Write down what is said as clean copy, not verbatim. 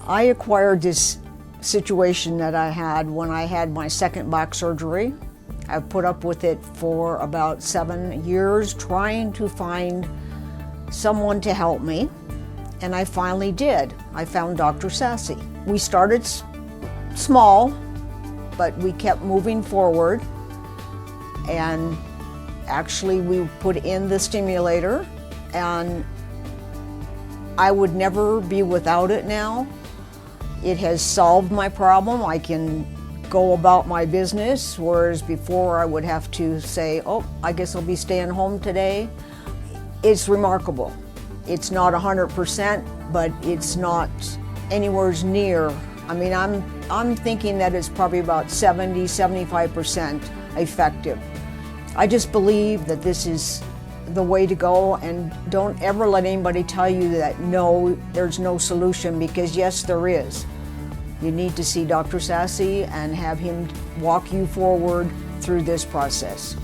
I acquired this situation that I had when I had my second back surgery. I've put up with it for about 7 years, trying to find someone to help me, and I finally did. I found Dr. Sasse. We started small, but we kept moving forward, and actually we put in the stimulator, and I would never be without it now. It has solved my problem. I can go about my business, whereas before I would have to say, oh, I guess I'll be staying home today. It's remarkable. It's not 100%, but it's not anywhere near. I mean, I'm thinking that it's probably about 70–75% effective. I just believe that this is the way to go, and don't ever let anybody tell you that no, there's no solution, because yes, there is. You need to see Dr. Sasse and have him walk you forward through this process.